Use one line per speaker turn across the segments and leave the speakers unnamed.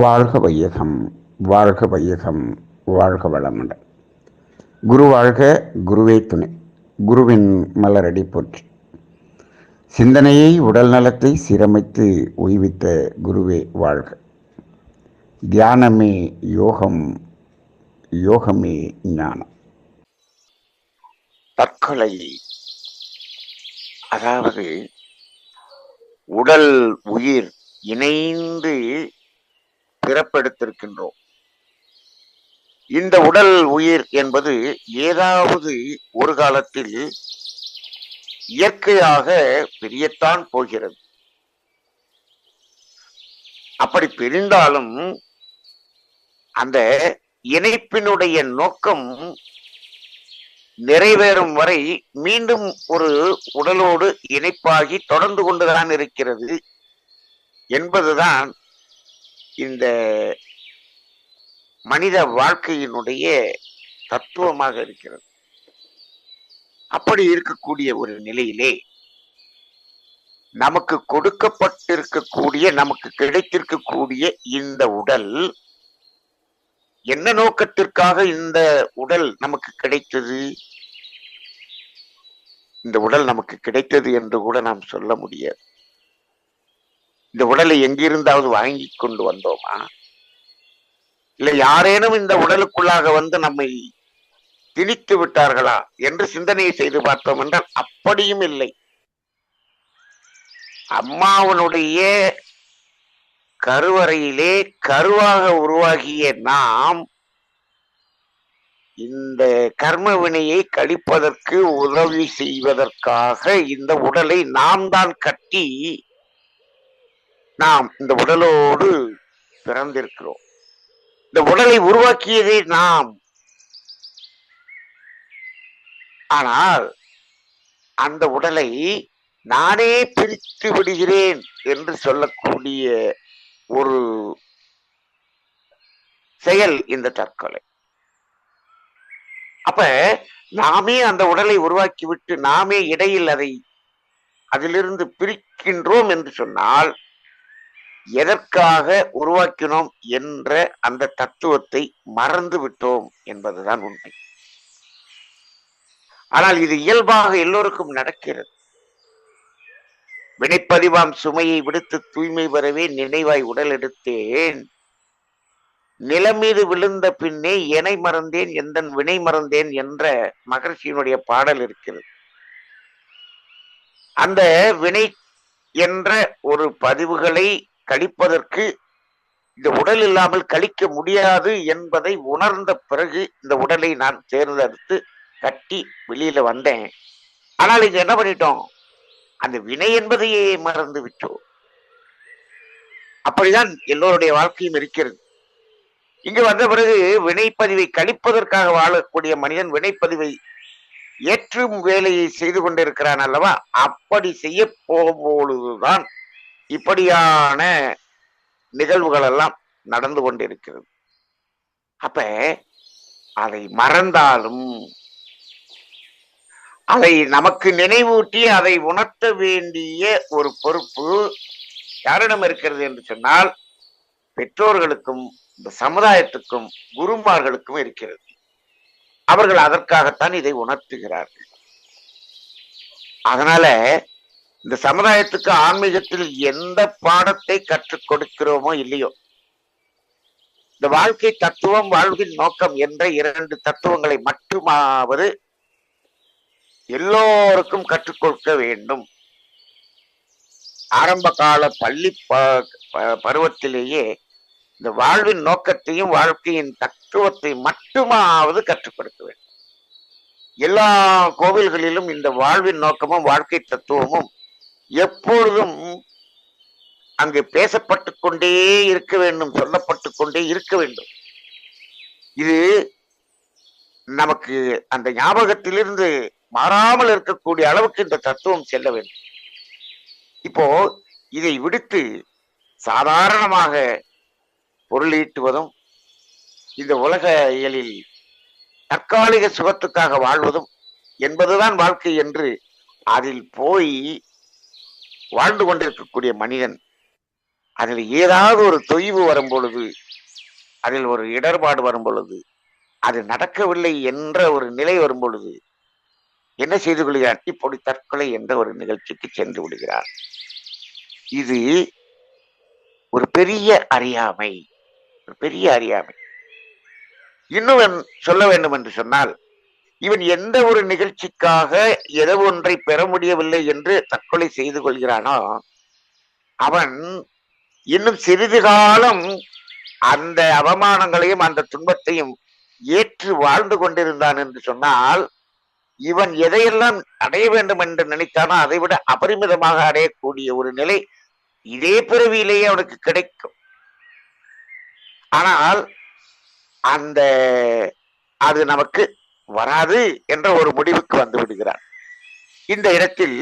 வாழ்க வையகம், வாழ்க வையகம், வாழ்க வளமுடன். குரு வாழ்க, குருவே துணை. குருவின் மலரடி போற்றி. சிந்தனையை உடல் நலத்தை சீரமைத்து உய்வித்த குருவே வாழ்க. தியானமே யோகம், யோகமே ஞானம்.
தற்கொலை, அதாவது உடல் உயிர் இணைந்து பிறப்பெடுத்திருக்கின்றோம். இந்த உடல் உயிர் என்பது ஏதாவது ஒரு காலத்தில் இயற்கையாக பிரியத்தான் போகிறது. அப்படி பிரிந்தாலும் அந்த இணைப்பினுடைய நோக்கம் நிறைவேறும் வரை மீண்டும் ஒரு உடலோடு இணைப்பாகி தொடர்ந்து கொண்டுதான் இருக்கிறது என்பதுதான் இந்த மனித வாழ்க்கையினுடைய தத்துவமாக இருக்கிறது. அப்படி இருக்கக்கூடிய ஒரு நிலையிலே நமக்கு கொடுக்கப்பட்டிருக்கக்கூடிய, நமக்கு கிடைத்திருக்கக்கூடிய இந்த உடல் என்ன நோக்கத்திற்காக இந்த உடல் நமக்கு கிடைத்தது? இந்த உடல் நமக்கு கிடைத்தது என்று கூட நாம் சொல்ல முடியாது. இந்த உடலை எங்கிருந்தாவது வாங்கி கொண்டு வந்தோமா? இல்லை யாரேனும் இந்த உடலுக்குள்ளாக வந்து நம்மை திணித்து விட்டார்களா என்று சிந்தனை செய்து பார்த்தோம் என்றால் அப்படியும் இல்லை. அம்மாவனுடைய கருவறையிலே கருவாக உருவாகிய நாம் இந்த கர்ம வினையை கழிப்பதற்கு உதவி செய்வதற்காக இந்த உடலை நாம் தான் கட்டி நாம் இந்த உடலோடு பிறந்திருக்கிறோம். இந்த உடலை உருவாக்கியதே நாம். ஆனால் அந்த உடலை நானே பிரித்து விடுகிறேன் என்று சொல்லக்கூடிய ஒரு செயல் இந்த தற்கொலை. அப்ப நாமே அந்த உடலை உருவாக்கிவிட்டு நாமே இடையில் அதிலிருந்து பிரிக்கின்றோம் என்று சொன்னால் எதற்காக உருவாக்கினோம் என்ற அந்த தத்துவத்தை மறந்து விட்டோம் என்பதுதான் உண்மை. ஆனால் இது இயல்பாக எல்லோருக்கும் நடக்கிறது. வினைப்பதிவாம் சுமையை விடுத்து தூய்மை வரவே நினைவாய் உடல் எடுத்தேன், நிலம் மீது விழுந்த பின்னே எனை மறந்தேன், எந்தன் வினை மறந்தேன் என்ற மகர்ஷியினுடைய பாடல் இருக்கிறது. அந்த வினை என்ற ஒரு பதிவுகளை கழிப்பதற்கு இந்த உடல் இல்லாமல் கழிக்க முடியாது என்பதை உணர்ந்த பிறகு இந்த உடலை நான் தேர்ந்தெடுத்து கட்டி வெளியில வந்தேன். ஆனால் இங்க என்ன பண்ணிட்டோம்? அந்த வினை என்பதையே மறந்து விட்டோம். அப்படிதான் எல்லோருடைய வாழ்க்கையும் இருக்கிறது. இங்கு வந்த பிறகு வினைப்பதிவை கழிப்பதற்காக வாழக்கூடிய மனிதன் வினைப்பதிவை ஏற்றும் வேலையை செய்து கொண்டிருக்கிறான் அல்லவா? அப்படி செய்ய போகும்பொழுதுதான் இப்படியான நிகழ்வுகள் எல்லாம் நடந்து கொண்டிருக்கிறது. அப்ப அதை மறந்தாலும் அதை நமக்கு நினைவூட்டி அதை உணர்த்த வேண்டிய ஒரு பொறுப்பு யாரிடம் இருக்கிறது என்று சொன்னால் பெற்றோர்களுக்கும் இந்த சமுதாயத்துக்கும் குருமார்களுக்கும் இருக்கிறது. அவர்கள் அதற்காகத்தான் இதை உணர்த்துகிறார்கள். அதனால இந்த சமுதாயத்துக்கு ஆன்மீகத்தில் எந்த பாடத்தை கற்றுக் கொடுக்கிறோமோ இல்லையோ, இந்த வாழ்க்கை தத்துவம், வாழ்வின் நோக்கம் என்ற 2 தத்துவங்களை மட்டுமாவது எல்லோருக்கும் கற்றுக் கொடுக்க வேண்டும். ஆரம்ப கால பள்ளி பருவத்திலேயே இந்த வாழ்வின் நோக்கத்தையும் வாழ்க்கையின் தத்துவத்தை மட்டுமாவது கற்றுக் கொடுக்க வேண்டும். எல்லா கோவில்களிலும் இந்த வாழ்வின் நோக்கமும் வாழ்க்கை தத்துவமும் எப்பொழுதும் அங்கு பேசப்பட்டு கொண்டே இருக்க வேண்டும், சொல்லப்பட்டு கொண்டே இருக்க வேண்டும். இது நமக்கு அந்த ஞாபகத்திலிருந்து மாறாமல் இருக்கக்கூடிய அளவுக்கு இந்த தத்துவம் செல்ல வேண்டும். இப்போ இதை விடுத்து சாதாரணமாக பொருளீட்டுவதும் இந்த உலக இயலில் தற்காலிக சுகத்துக்காக வாழ்வதும் என்பதுதான் வாழ்க்கை என்று அதில் போய் வாழ்ந்து கொண்டிருக்கக்கூடிய மனிதன் அதில் ஏதாவது ஒரு தொய்வு வரும் பொழுது, அதில் ஒரு இடர்பாடு வரும் பொழுது, அது நடக்கவில்லை என்ற ஒரு நிலை வரும் பொழுது என்ன செய்து கொள்கிறார்? இப்படி தற்கொலை என்ற ஒரு நிகழ்ச்சிக்கு சென்று விடுகிறார். இது ஒரு பெரிய அறியாமை, ஒரு பெரிய அறியாமை. இன்னும் சொல்ல வேண்டும் என்று சொன்னால், இவன் எந்த ஒரு நிகழ்ச்சிக்காக ஏதோ ஒன்றை பெற முடியவில்லை என்று தற்கொலை செய்து கொள்கிறானோ, அவன் இன்னும் சிறிது காலம் அந்த அவமானங்களையும் அந்த துன்பத்தையும் ஏற்று வாழ்ந்து கொண்டிருந்தான் என்று சொன்னால், இவன் எதையெல்லாம் அடைய வேண்டும் என்று நினைத்தானோ அதை விட அபரிமிதமாக அடையக்கூடிய ஒரு நிலை இதே பிறவியிலேயே அவனுக்கு கிடைக்கும். ஆனால் அந்த அது நமக்கு வராது என்ற ஒரு முடிவுக்கு வந்து விடுகிறான். இந்த இடத்தில்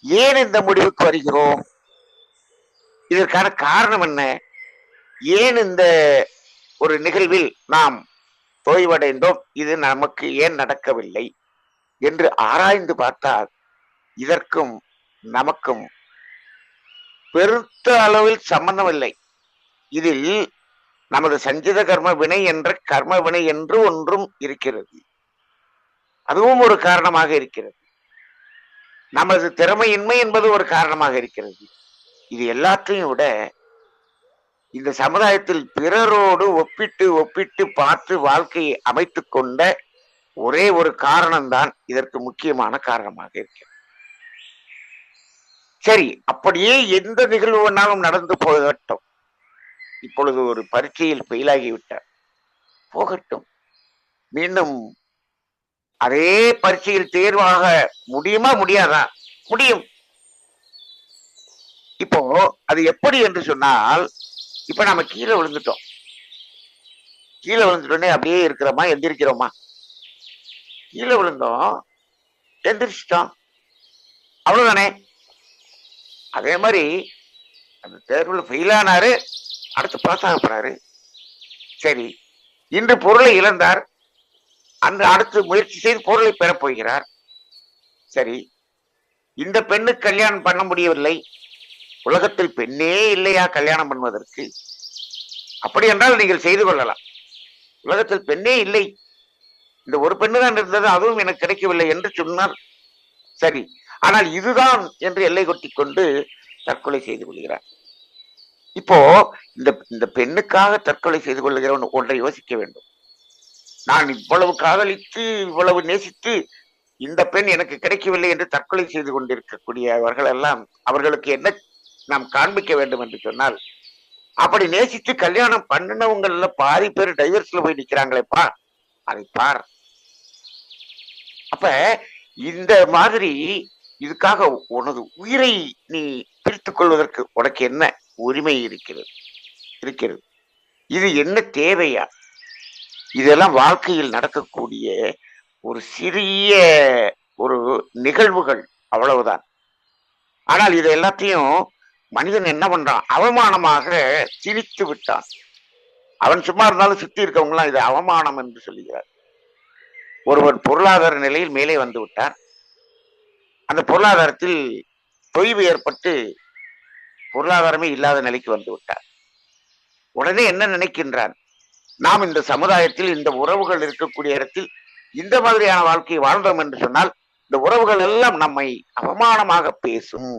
ஏன் இந்த முடிவுக்கு வருகிறோம்? இதற்கான காரணம் என்ன? ஏன் இந்த ஒரு நிகழ்வில் நாம் தோய்வடைந்தோம்? இது நமக்கு ஏன் நடக்கவில்லை என்று ஆராய்ந்து பார்த்தால் இதற்கும் நமக்கும் பெருத்த அளவில் சம்பந்தம் இல்லை. இதில் நமது சஞ்சித கர்ம வினை என்ற கர்ம வினை என்று ஒன்றும் இருக்கிறது. அதுவும் ஒரு காரணமாக இருக்கிறது. நமது திறமையின்மை என்பது ஒரு காரணமாக இருக்கிறது. இது எல்லாத்தையும் விட இந்த சமுதாயத்தில் பிறரோடு ஒப்பிட்டு ஒப்பிட்டு பார்த்து வாழ்க்கையை அமைத்துக் கொண்ட ஒரே ஒரு காரணம்தான் இதற்கு முக்கியமான காரணமாக இருக்கிறது. சரி, அப்படியே எந்த நிகழ்வு வேணாலும் நடந்து போகட்டும். இப்பொழுது ஒரு பரீட்சையில் ஃபெயிலாகிவிட்டார், போகட்டும். மீண்டும் அதே பரீட்சையில் தேர்வாக முடியுமா முடியாதா? முடியும். இப்போ அது எப்படி என்று சொன்னால், இப்ப நம்ம கீழே விழுந்துட்டோம். கீழே விழுந்துட்டோன்னே அப்படியே இருக்கிறோமா, எந்திரிக்கிறோமா? கீழே விழுந்தோம், எந்திரிச்சிட்டோம், அவ்வளவுதானே. அதே மாதிரி அந்த தேர்வில் ஃபெயில் ஆனாரு, அடுத்து பாஸ் ஆக போறாரு. சரி, இன்று பொருளை இழந்தார், அந்த அடுத்து முயற்சி செய்து பொருளை பெறப் போகிறார். சரி, இந்த பெண்ணுக்கு கல்யாணம் பண்ண முடியவில்லை. உலகத்தில் பெண்ணே இல்லையா கல்யாணம் பண்ணுவதற்கு? அப்படி என்றால் நீங்கள் செய்து கொள்ளலாம். உலகத்தில் பெண்ணே இல்லை, இந்த ஒரு பெண்ணு தான் இருந்தது, அதுவும் எனக்கு கிடைக்கவில்லை என்று சொன்னார். சரி, ஆனால் இதுதான் என்று எல்லை கொட்டி கொண்டு தற்கொலை செய்து கொள்கிறார். இப்போ இந்த பெண்ணுக்காக தற்கொலை செய்து கொள்கிறவன் ஒன்றை யோசிக்க வேண்டும். நான் இவ்வளவு காதலித்து இவ்வளவு நேசித்து இந்த பெண் எனக்கு கிடைக்கவில்லை என்று தற்கொலை செய்து கொண்டிருக்கக்கூடியவர்கள் எல்லாம் அவர்களுக்கு என்ன நாம் காண்பிக்க வேண்டும் என்று சொன்னால், அப்படி நேசித்து கல்யாணம் பண்ணினவங்கள்ல பாதி பேர் டைவர்ஸ்ல போய் நிக்கிறாங்களேப்பா, அதை பார். அப்ப இந்த மாதிரி இதுக்காக உனது உயிரை நீ பிரித்துக் கொள்வதற்கு உனக்கு என்ன உரிமை இருக்கிறது? இது என்ன தேவையா? இதெல்லாம் வாழ்க்கையில் நடக்கக்கூடிய ஒரு சிறிய ஒரு நிகழ்வுகள், அவ்வளவுதான். ஆனால் இது எல்லாத்தையும் மனிதன் என்ன பண்றான்? அவமானமாக திணித்து விட்டான். அவன் சும்மா இருந்தாலும் சுத்தி இருக்கவங்க எல்லாம் இது அவமானம் என்று சொல்லுகிறார். ஒருவர் பொருளாதார நிலையில் மேலே வந்து விட்டார், அந்த பொருளாதாரத்தில் தொய்வு ஏற்பட்டு பொருளாதாரமே இல்லாத நிலைக்கு வந்து விட்டார். உடனே என்ன நினைக்கின்றான்? நாம் இந்த சமுதாயத்தில் இந்த உறவுகள் இருக்கக்கூடிய இடத்தில் இந்த மாதிரியான வாழ்க்கையை வாழ்ந்தோம் என்று சொன்னால் இந்த உறவுகள் எல்லாம் நம்மை அவமானமாக பேசட்டும்.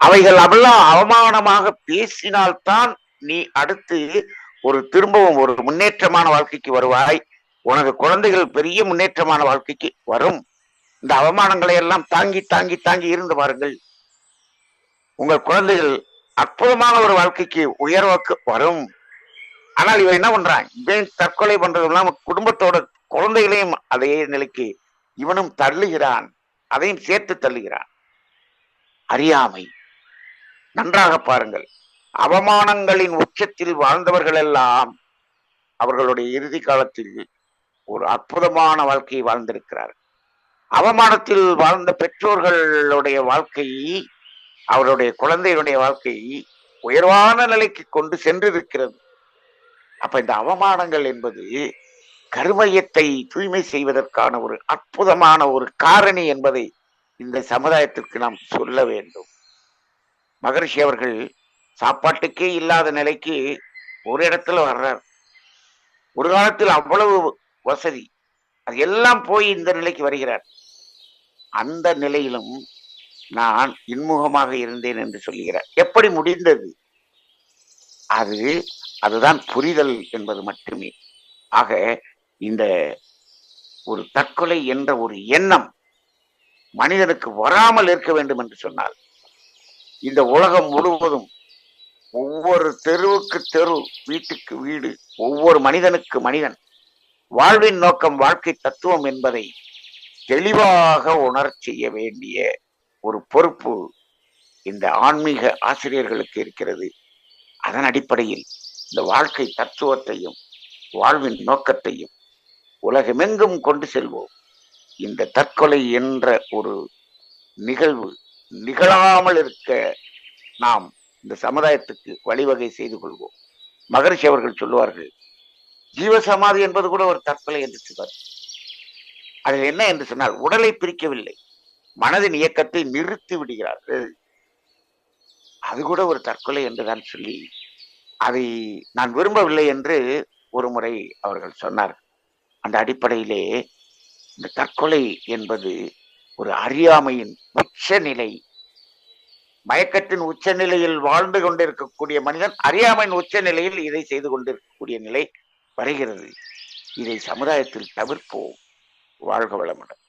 அவைகள் அவெல்லாம் அவமானமாக பேசினால்தான் நீ அடுத்து திரும்பவும் ஒரு முன்னேற்றமான வாழ்க்கைக்கு வருவாய். உனது குழந்தைகள் பெரிய முன்னேற்றமான வாழ்க்கைக்கு வரும். இந்த அவமானங்களை எல்லாம் தாங்கி தாங்கி தாங்கி இருந்து பாருங்கள், உங்கள் குழந்தைகள் அற்புதமான ஒரு வாழ்க்கைக்கு உயர்வுக்கு வரும். ஆனால் இவன் என்ன பண்றான்? இவன் தற்கொலை பண்றது இல்லாம குடும்பத்தோட குழந்தைகளையும் அதே நிலைக்கு இவனும் தள்ளுகிறான், அதையும் சேர்த்து தள்ளுகிறான். அறியாமை. நன்றாக பாருங்கள், அவமானங்களின் உச்சத்தில் வாழ்ந்தவர்கள் எல்லாம் அவர்களுடைய இறுதி காலத்தில் ஒரு அற்புதமான வாழ்க்கையை வாழ்ந்திருக்கிறார்கள். அவமானத்தில் வாழ்ந்த பெற்றோர்களுடைய வாழ்க்கை, அவருடைய குழந்தைகளுடைய வாழ்க்கை உயர்வான நிலைக்கு கொண்டு சென்றிருக்கிறது. அப்ப இந்த அவமானங்கள் என்பது கருமையத்தை தூய்மை செய்வதற்கான ஒரு அற்புதமான ஒரு காரணி என்பதை இந்த சமுதாயத்திற்கு நாம் சொல்ல வேண்டும். மகரிஷி அவர்கள் சாப்பாட்டுக்கே இல்லாத நிலைக்கு ஒரு இடத்துல வர்றார். ஒரு காலத்தில் அவ்வளவு வசதி, அது எல்லாம் போய் இந்த நிலைக்கு வருகிறார். அந்த நிலையிலும் நான் இன்முகமாக இருந்தேன் என்று சொல்லுகிறார். எப்படி முடிந்தது? அது அதுதான் புரிதல் என்பது மட்டுமே. ஆக இந்த ஒரு தற்கொலை என்ற ஒரு எண்ணம் மனிதனுக்கு வராமல் இருக்க வேண்டும் என்று சொன்னால், இந்த உலகம் முழுவதும் ஒவ்வொரு தெருவுக்கு தெரு, வீட்டுக்கு வீடு, ஒவ்வொரு மனிதனுக்கு மனிதன் வாழ்வின் நோக்கம், வாழ்க்கை தத்துவம் என்பதை தெளிவாக உணரச் செய்ய வேண்டிய ஒரு பொறுப்பு இந்த ஆன்மீக ஆசிரியர்களுக்கு இருக்கிறது. அதன் அடிப்படையில் இந்த வாழ்க்கை தத்துவத்தையும் வாழ்வின் நோக்கத்தையும் உலகமெங்கும் கொண்டு செல்வோம். இந்த தற்கொலை என்ற ஒரு நிகழ்வு நிகழாமல் இருக்க நாம் இந்த சமுதாயத்துக்கு வழிவகை செய்து கொள்வோம். மகரிஷி அவர்கள் சொல்லுவார்கள், ஜீவசமாதி என்பது கூட ஒரு தற்கொலை என்று சொல்வார். அது என்ன என்று சொன்னால், உடலை பிரிக்கவில்லை, மனதின் இயக்கத்தை நிறுத்தி விடுகிறார்கள். அது கூட ஒரு தற்கொலை என்றுதான் சொல்லி, அதை நான் விரும்பவில்லை என்று ஒரு முறை அவர்கள் சொன்னார். அந்த அடிப்படையிலே இந்த தற்கொலை என்பது ஒரு அறியாமையின் உச்சநிலை. மயக்கத்தின் உச்சநிலையில் வாழ்ந்து கொண்டிருக்கக்கூடிய மனிதன் அறியாமையின் உச்சநிலையில் இதை செய்து கொண்டிருக்கக்கூடிய நிலை வருகிறது. இதை சமுதாயத்தில் தவிர்ப்போம். வாழ்க வளமுடன்.